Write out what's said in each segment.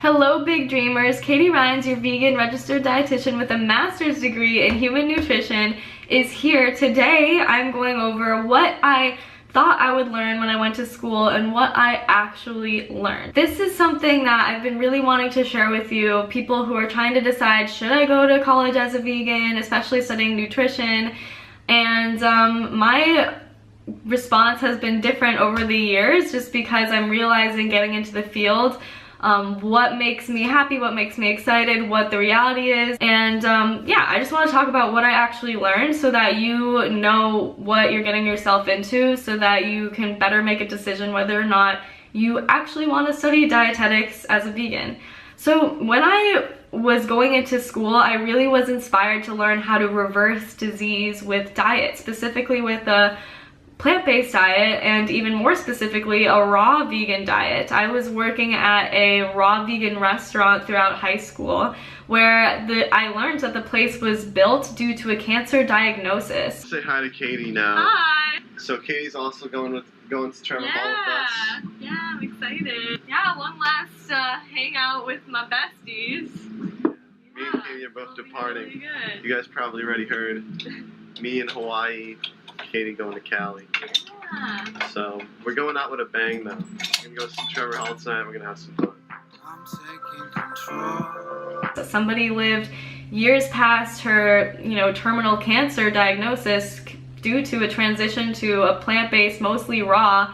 Hello big dreamers, Katie Ryan's, your vegan registered dietitian with a master's degree in human nutrition, is here. Today I'm going over what I thought I would learn when I went to school and what I actually learned. This is something that I've been really wanting to share with you, people who are trying to decide, should I go to college as a vegan, especially studying nutrition? And my response has been different over the years just because I'm realizing getting into the field what makes me happy, what makes me excited, what the reality is. And yeah, I just want to talk about what I actually learned so that you know what you're getting yourself into, so that you can better make a decision whether or not you actually want to study dietetics as a vegan. So when I was going into school, I really was inspired to learn how to reverse disease with diet, specifically with a plant-based diet, and even more specifically a raw vegan diet. I was working at a raw vegan restaurant throughout high school where I learned that the place was built due to a cancer diagnosis. Say hi to Katie now. Hi! So Katie's also going to Trevor Hall with us. Yeah, I'm excited. Yeah, one last hangout with my besties. Me and Katie are both departing. Really good. You guys probably already heard. Me in Hawaii, Katie going to Cali. Yeah. So we're going out with a bang though. We're gonna go see Trevor Hall tonight. We're gonna have some fun. I'm taking control. Somebody lived years past her, terminal cancer diagnosis due to a transition to a plant-based, mostly raw,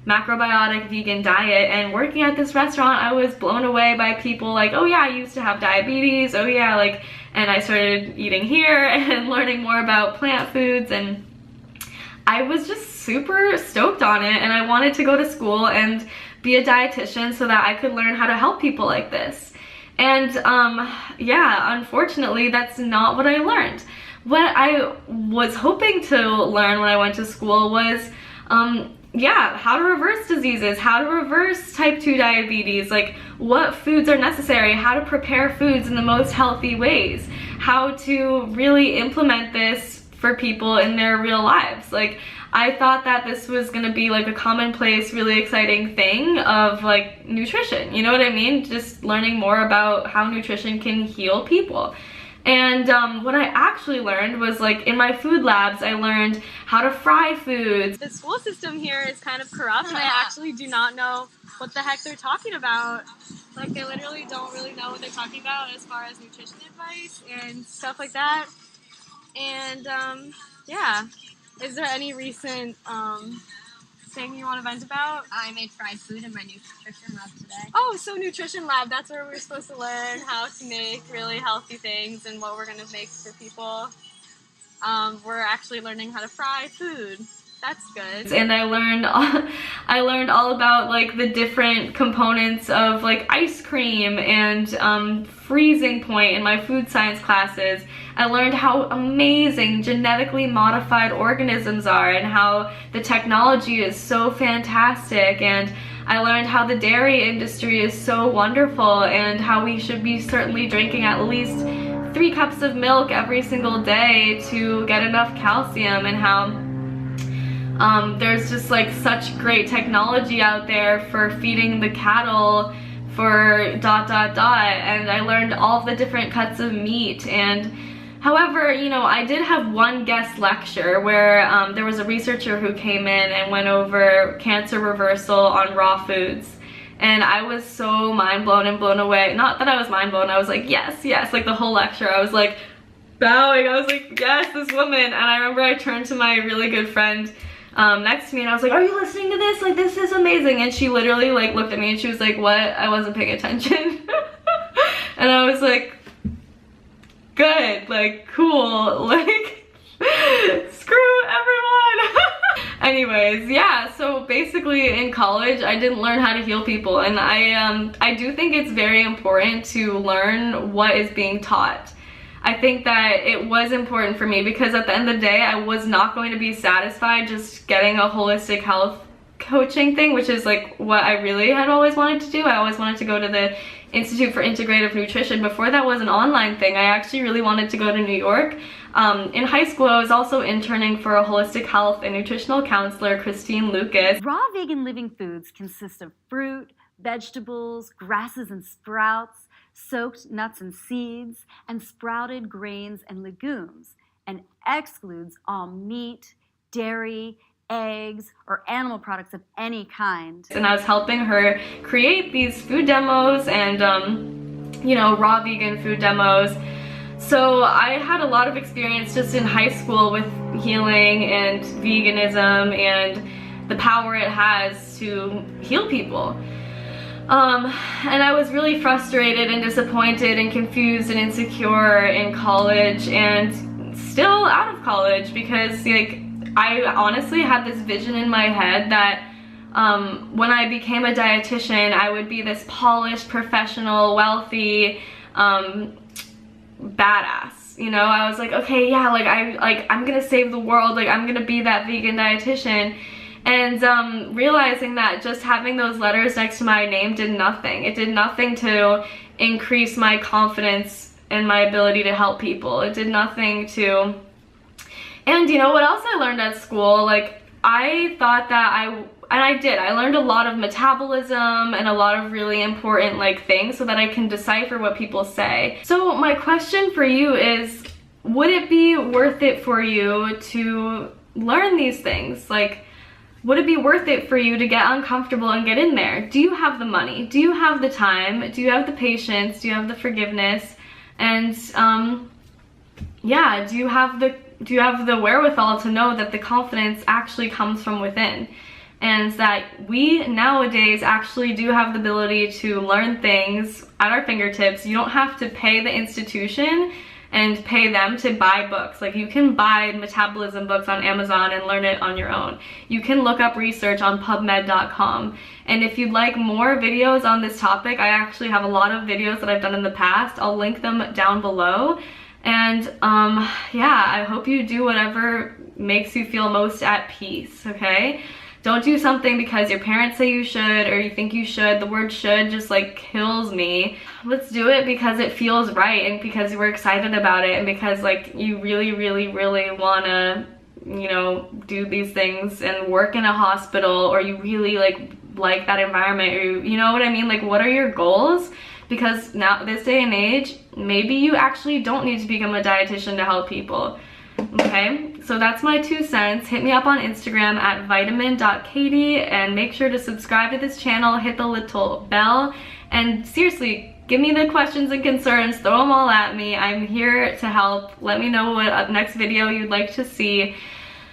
macrobiotic vegan diet. And working at this restaurant, I was blown away by people like, oh yeah, I used to have diabetes, oh yeah, and I started eating here and learning more about plant foods, and I was just super stoked on it, and I wanted to go to school and be a dietitian so that I could learn how to help people like this. And yeah, unfortunately, that's not what I learned. What I was hoping to learn when I went to school was yeah, how to reverse diseases, how to reverse type 2 diabetes, like what foods are necessary, how to prepare foods in the most healthy ways, how to really implement this for people in their real lives. Like, I thought that this was gonna be like a commonplace, really exciting thing of like nutrition, you know what I mean? Just learning more about how nutrition can heal people. And what I actually learned was, like, in my food labs, I learned how to fry foods. The school system here is kind of corrupt, and I actually do not know what the heck they're talking about. Like, they literally don't really know what they're talking about as far as nutrition advice and stuff like that. And yeah, is there any recent thing you want to vent about? I made fried food in my nutrition lab today. Oh, so nutrition lab, that's where we're supposed to learn how to make really healthy things and what we're going to make for people. We're actually learning how to fry food. That's good. And I learned all about like the different components of like ice cream and freezing point in my food science classes. I learned how amazing genetically modified organisms are and how the technology is so fantastic. And I learned how the dairy industry is so wonderful and how we should be certainly drinking at least 3 cups of milk every single day to get enough calcium, and how there's just like such great technology out there for feeding the cattle for ... And I learned all the different cuts of meat. And however, I did have one guest lecture where there was a researcher who came in and went over cancer reversal on raw foods. And I was so mind blown and blown away. Not that I was mind blown, I was like, yes, yes, like the whole lecture. I was like bowing, I was like, yes, this woman. And I remember I turned to my really good friend next to me and I was like, are you listening to this? Like, this is amazing. And she literally like looked at me and she was like, what? I wasn't paying attention. And I was like, good, like, cool, like, screw everyone. Anyways, yeah, so basically in college I didn't learn how to heal people, and I do think it's very important to learn what is being taught. I think that it was important for me because at the end of the day I was not going to be satisfied just getting a holistic health coaching thing, which is like what I really had always wanted to do. I always wanted to go to the Institute for Integrative Nutrition. Before that was an online thing. I actually really wanted to go to New York. In high school, I was also interning for a holistic health and nutritional counselor, Christine Lucas. Raw vegan living foods consist of fruit, vegetables, grasses and sprouts, soaked nuts and seeds, and sprouted grains and legumes, and excludes all meat, dairy, eggs, or animal products of any kind. And I was helping her create these food demos and, raw vegan food demos. So I had a lot of experience just in high school with healing and veganism and the power it has to heal people. And I was really frustrated and disappointed and confused and insecure in college and still out of college because I honestly had this vision in my head that when I became a dietitian, I would be this polished, professional, wealthy, badass. I was like, okay, yeah, I'm gonna save the world, I'm gonna be that vegan dietitian. And realizing that just having those letters next to my name did nothing. It did nothing to increase my confidence and my ability to help people. It did nothing to... And you know what else I learned at school? I thought that I learned a lot of metabolism and a lot of really important things so that I can decipher what people say. So my question for you is, would it be worth it for you to learn these things? Would it be worth it for you to get uncomfortable and get in there? Do you have the money? Do you have the time? Do you have the patience? Do you have the forgiveness? And yeah, do you have the wherewithal to know that the confidence actually comes from within? And that we nowadays actually do have the ability to learn things at our fingertips. You don't have to pay the institution and pay them to buy books. You can buy metabolism books on Amazon and learn it on your own. You can look up research on PubMed.com. And if you'd like more videos on this topic, I actually have a lot of videos that I've done in the past. I'll link them down below. And yeah, I hope you do whatever makes you feel most at peace, okay? Don't do something because your parents say you should or you think you should. The word should just kills me. Let's do it because it feels right and because we're excited about it and because you really, really, really wanna, do these things and work in a hospital, or you really like that environment, or you know what I mean? What are your goals? Because now, this day and age, maybe you actually don't need to become a dietitian to help people. Okay, so that's my 2 cents. Hit me up on Instagram at vitamin.katie and make sure to subscribe to this channel, hit the little bell, and seriously, give me the questions and concerns, throw them all at me. I'm here to help. Let me know what next video you'd like to see.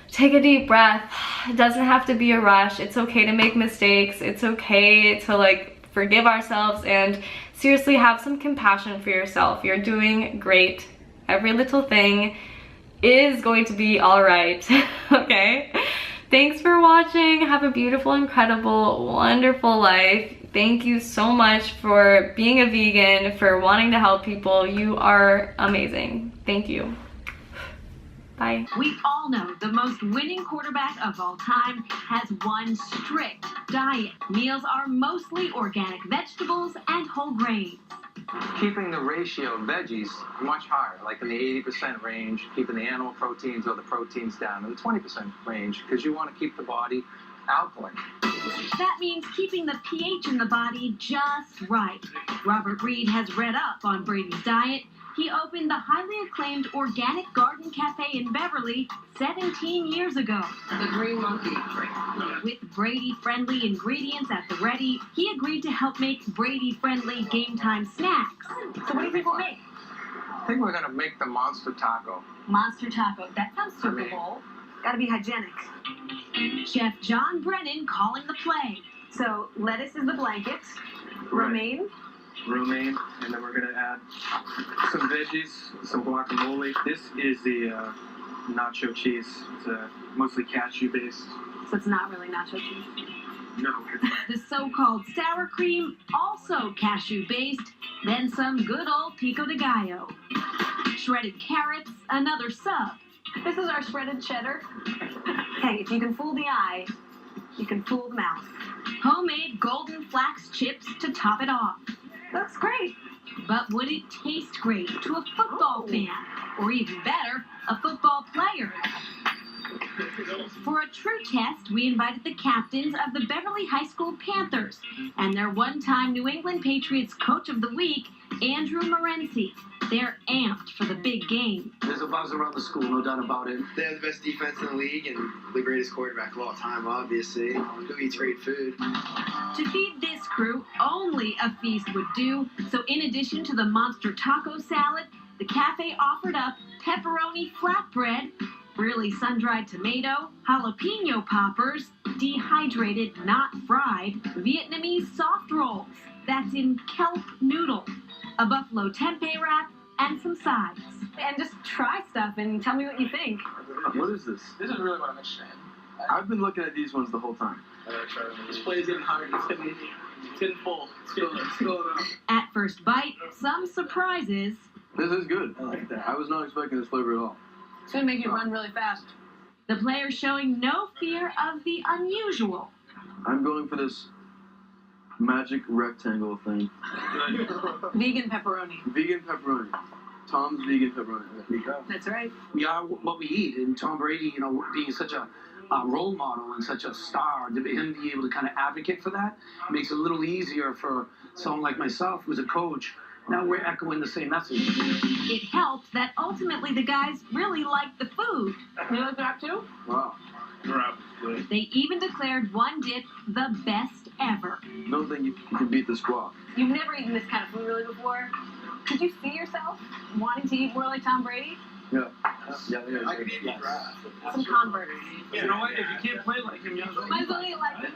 Take a deep breath. It doesn't have to be a rush. It's okay to make mistakes. It's okay to forgive ourselves and seriously have some compassion for yourself. You're doing great. Every little thing is going to be all right. Okay, thanks for watching. Have a beautiful, incredible, wonderful life. Thank you so much for being a vegan, for wanting to help people. You are amazing. Thank you. Bye. We all know the most winning quarterback of all time has one strict diet. Meals are mostly organic vegetables and whole grains. Keeping the ratio of veggies much higher, in the 80% range, keeping the animal proteins or the proteins down in the 20% range, because you want to keep the body alkaline. That means keeping the pH in the body just right. Robert Reed has read up on Brady's diet. He opened the highly acclaimed Organic Garden Cafe in Beverly 17 years ago. The Green Monkey. With Brady-friendly ingredients at the ready, he agreed to help make Brady-friendly game time snacks. So what do you think we'll make? I think we're going to make the Monster Taco. Monster Taco. That sounds Super Bowl. Gotta be hygienic. Chef John Brennan calling the play. So lettuce is the blanket. Romaine. Romaine, and then we're gonna add some veggies, some guacamole. This is the nacho cheese. It's mostly cashew based. So it's not really nacho cheese. No. The so-called sour cream, also cashew based. Then some good old pico de gallo. Shredded carrots, another sub. This is our shredded cheddar. Hey, if you can fool the eye, you can fool the mouth. Homemade golden flax chips to top it off. Looks great. But would it taste great to a football fan? Or even better, a football player? For a true test, we invited the captains of the Beverly High School Panthers and their one-time New England Patriots Coach of the Week, Andrew Morency. They're amped for the big game. There's a buzz around the school, no doubt about it. They have the best defense in the league and the greatest quarterback of all time, obviously. Who eats great food? To feed this crew, only a feast would do. So in addition to the monster taco salad, the cafe offered up pepperoni flatbread, really sun-dried tomato, jalapeno poppers, dehydrated, not fried, Vietnamese soft rolls. That's in kelp noodle, a buffalo tempeh wrap, and some sides. And just try stuff and tell me what you think. What is this? This is really what I'm interested in. I've been looking at these ones the whole time. This play is getting hard. It's getting full. It's filling up. At first bite, some surprises. This is good. I like that. I was not expecting this flavor at all. It's going to make you run really fast. The players showing no fear of the unusual. I'm going for this magic rectangle thing. Vegan pepperoni. Vegan pepperoni. Tom's vegan pepperoni. There you go. That's right. We are what we eat, and Tom Brady, being such a role model and such a star, to him be able to kind of advocate for that makes it a little easier for someone like myself who's a coach. Now we're echoing the same message. It helped that ultimately the guys really liked the food. You like that too? Wow. They even declared one dip the best ever. Don't think you can beat the squaw. You've never eaten this kind of food really before. Could you see yourself wanting to eat more like Tom Brady? Yeah. Yeah. I could eat grass. Some converts. You know what? If you can't play like him, Might as well eat like him.